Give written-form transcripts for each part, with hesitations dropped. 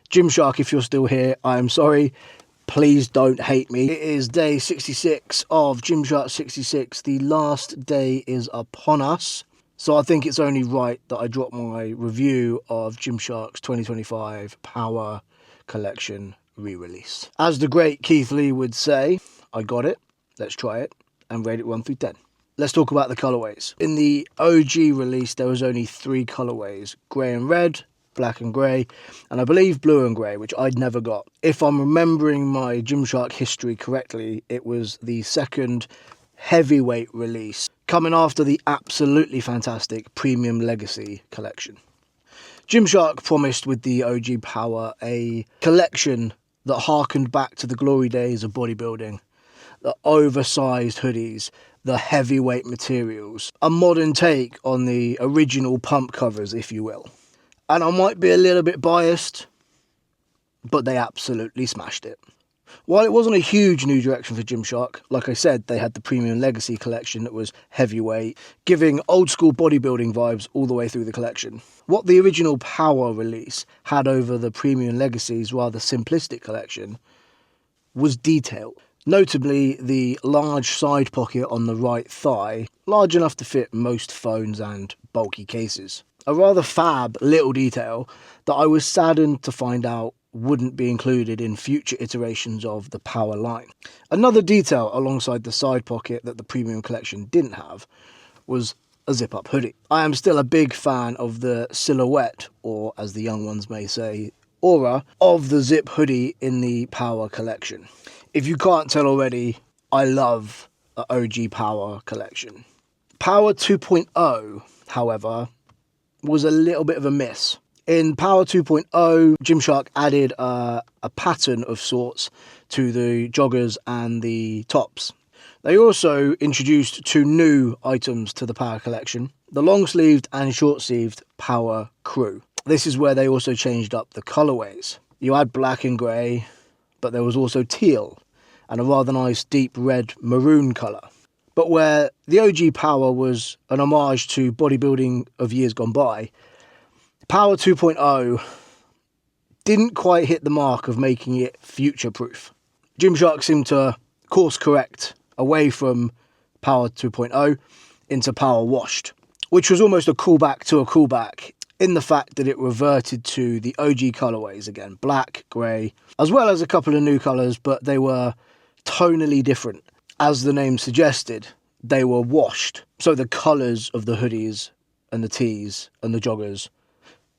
Gymshark, if you're still here, I am sorry. Please don't hate me. It is day 66 of Gymshark 66. The last day is upon us. So I think it's only right that I drop my review of Gymshark's 2025 Power Collection re-release. As the great Keith Lee would say, I got it, let's try it, and rate it 1 through 10. Let's talk about the colourways. In the OG release, there was only 3 colourways: grey and red, black and grey, and I believe blue and grey, which I'd never got. If I'm remembering my Gymshark history correctly, it was the second heavyweight release, coming after the absolutely fantastic Premium Legacy collection. Gymshark promised with the OG Power a collection that harkened back to the glory days of bodybuilding, the oversized hoodies, the heavyweight materials, a modern take on the original pump covers, if you will. And I might be a little bit biased, but they absolutely smashed it. While it wasn't a huge new direction for Gymshark, like I said, they had the Premium Legacy collection that was heavyweight, giving old school bodybuilding vibes all the way through the collection. What the original Power release had over the Premium Legacy's rather simplistic collection was detail. Notably, the large side pocket on the right thigh, large enough to fit most phones and bulky cases. A rather fab little detail that I was saddened to find out wouldn't be included in future iterations of the Power line. Another detail alongside the side pocket that the Premium collection didn't have was a zip-up hoodie. I am still a big fan of the silhouette, or as the young ones may say, aura, of the zip hoodie in the Power collection. If you can't tell already, I love the OG Power collection. Power 2.0, however, was a little bit of a miss. In Power 2.0, Gymshark added a pattern of sorts to the joggers and the tops. They also introduced 2 new items to the Power collection: the long-sleeved and short-sleeved Power Crew. This is where they also changed up the colourways. You had black and grey, but there was also teal and a rather nice deep red maroon colour. But where the OG Power was an homage to bodybuilding of years gone by, Power 2.0 didn't quite hit the mark of making it future-proof. Gymshark seemed to course correct away from Power 2.0 into Power Washed, which was almost a callback to a callback in the fact that it reverted to the OG colourways again, black, grey, as well as a couple of new colours, but they were tonally different. As the name suggested, they were washed, so the colours of the hoodies and the tees and the joggers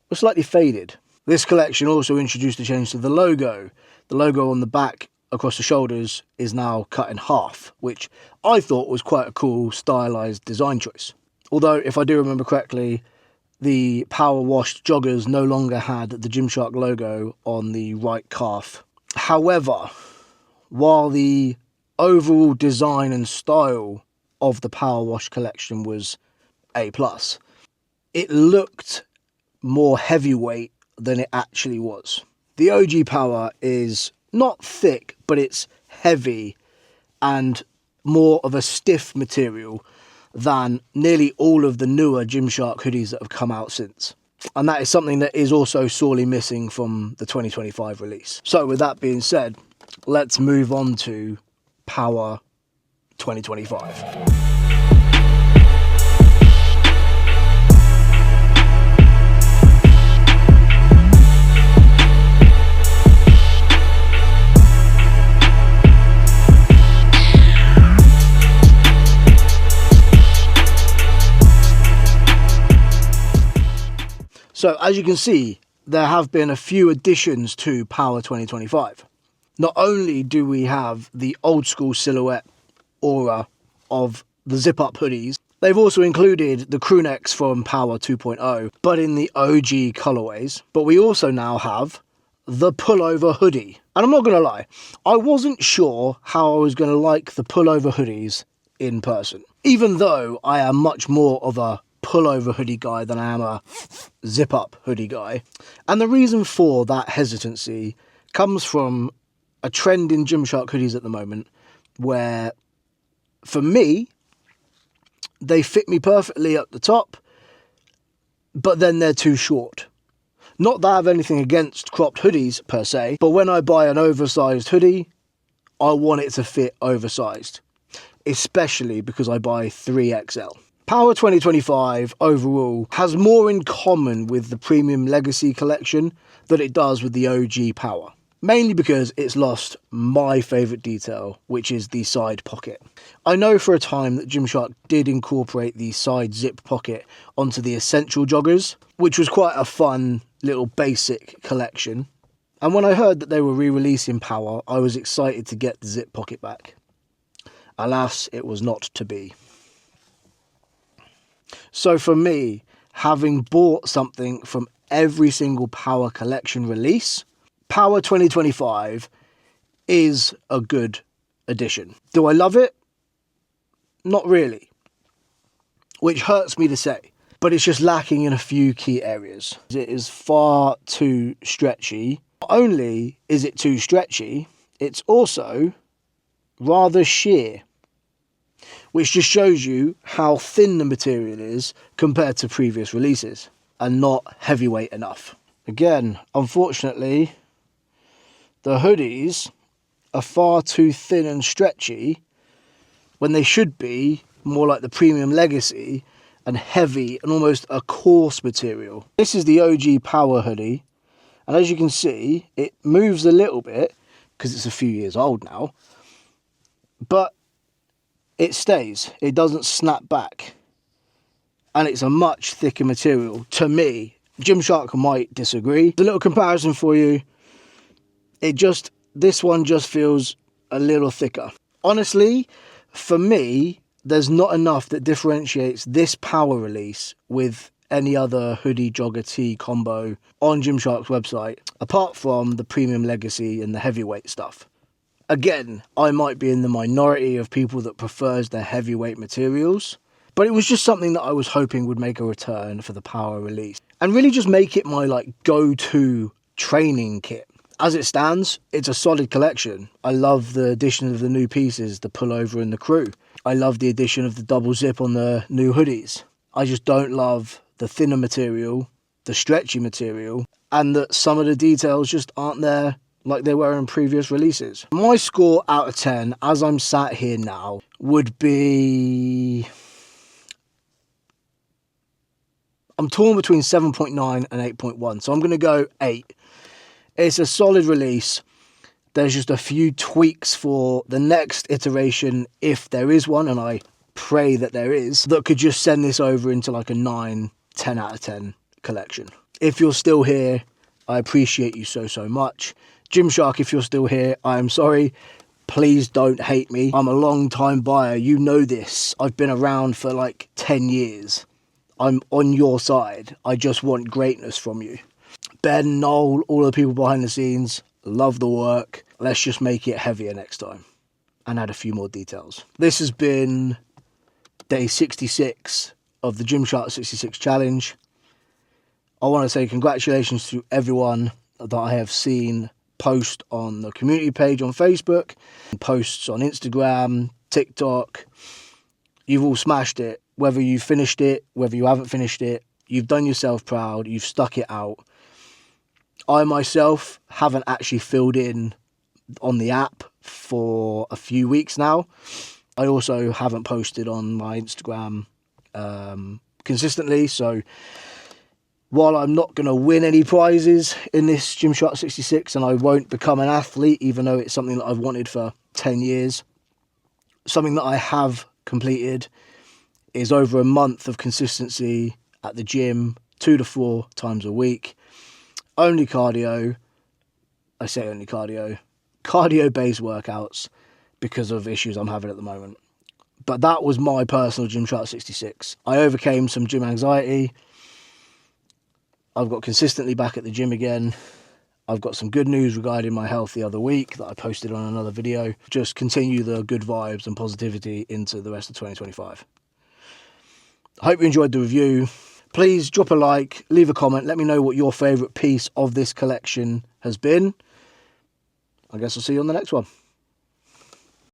were slightly faded. This collection also introduced a change to the logo. The logo on the back across the shoulders is now cut in half, which I thought was quite a cool stylised design choice. Although, if I do remember correctly, the Power Washed joggers no longer had the Gymshark logo on the right calf. However, while the overall design and style of the Power Wash collection was A+, it looked more heavyweight than it actually was. The OG Power is not thick, but it's heavy and more of a stiff material than nearly all of the newer Gymshark hoodies that have come out since. And that is something that is also sorely missing from the 2025 release. So with that being said, let's move on to Power 2025. So, as you can see, there have been a few additions to Power 2025. Not only do we have the old school silhouette aura of the zip-up hoodies, they've also included the crew necks from Power 2.0, but in the OG colourways. But we also now have the pullover hoodie. And I'm not going to lie, I wasn't sure how I was going to like the pullover hoodies in person, even though I am much more of a pullover hoodie guy than I am a zip-up hoodie guy. And the reason for that hesitancy comes from a trend in Gymshark hoodies at the moment where, for me, they fit me perfectly at the top, but then they're too short. Not that I have anything against cropped hoodies per se, but when I buy an oversized hoodie, I want it to fit oversized, especially because I buy 3XL. Power 2025 overall has more in common with the Premium Legacy collection than it does with the OG Power. Mainly because it's lost my favourite detail, which is the side pocket. I know for a time that Gymshark did incorporate the side zip pocket onto the Essential joggers, which was quite a fun little basic collection. And when I heard that they were re-releasing Power, I was excited to get the zip pocket back. Alas, it was not to be. So for me, having bought something from every single Power collection release, Power 2025 is a good addition. Do I love it? Not really. Which hurts me to say, but it's just lacking in a few key areas. It is far too stretchy. Not only is it too stretchy, it's also rather sheer, which just shows you how thin the material is compared to previous releases and not heavyweight enough. Again, unfortunately, the hoodies are far too thin and stretchy when they should be more like the Premium Legacy and heavy and almost a coarse material. This is the OG Power hoodie, and as you can see, it moves a little bit because it's a few years old now, but it stays. It doesn't snap back, and it's a much thicker material to me. Gymshark might disagree. A little comparison for you. This one just feels a little thicker. Honestly, for me, there's not enough that differentiates this Power release with any other hoodie jogger tee combo on Gymshark's website, apart from the Premium Legacy and the heavyweight stuff. Again, I might be in the minority of people that prefers their heavyweight materials, but it was just something that I was hoping would make a return for the Power release and really just make it my go-to training kit. As it stands, it's a solid collection. I love the addition of the new pieces, the pullover and the crew. I love the addition of the double zip on the new hoodies. I just don't love the thinner material, the stretchy material, and that some of the details just aren't there like they were in previous releases. My score out of 10, as I'm sat here now, would be... I'm torn between 7.9 and 8.1, so I'm going to go 8. It's a solid release. There's just a few tweaks for the next iteration, if there is one, and I pray that there is, that could just send this over into a 9, 10 out of 10 collection. If you're still here, I appreciate you so much. Gymshark, if you're still here, I'm sorry. Please don't hate me. I'm a long time buyer. You know this. I've been around for 10 years. I'm on your side. I just want greatness from you. Ben, Noel, all the people behind the scenes, love the work. Let's just make it heavier next time and add a few more details. This has been day 66 of the Gymshark 66 challenge. I want to say congratulations to everyone that I have seen post on the community page on Facebook, posts on Instagram, TikTok. You've all smashed it. Whether you finished it, whether you haven't finished it, you've done yourself proud, you've stuck it out. I myself haven't actually filled in on the app for a few weeks now. I also haven't posted on my Instagram consistently, so while I'm not going to win any prizes in this Gymshark 66 and I won't become an athlete, even though it's something that I've wanted for 10 years, something that I have completed is over a month of consistency at the gym, 2 to 4 times a week. Only cardio. I say only cardio. Cardio-based workouts because of issues I'm having at the moment. But that was my personal Gymshark 66. I overcame some gym anxiety. I've got consistently back at the gym again. I've got some good news regarding my health the other week that I posted on another video. Just continue the good vibes and positivity into the rest of 2025. I hope you enjoyed the review. Please drop a like, leave a comment, let me know what your favourite piece of this collection has been. I guess I'll see you on the next one.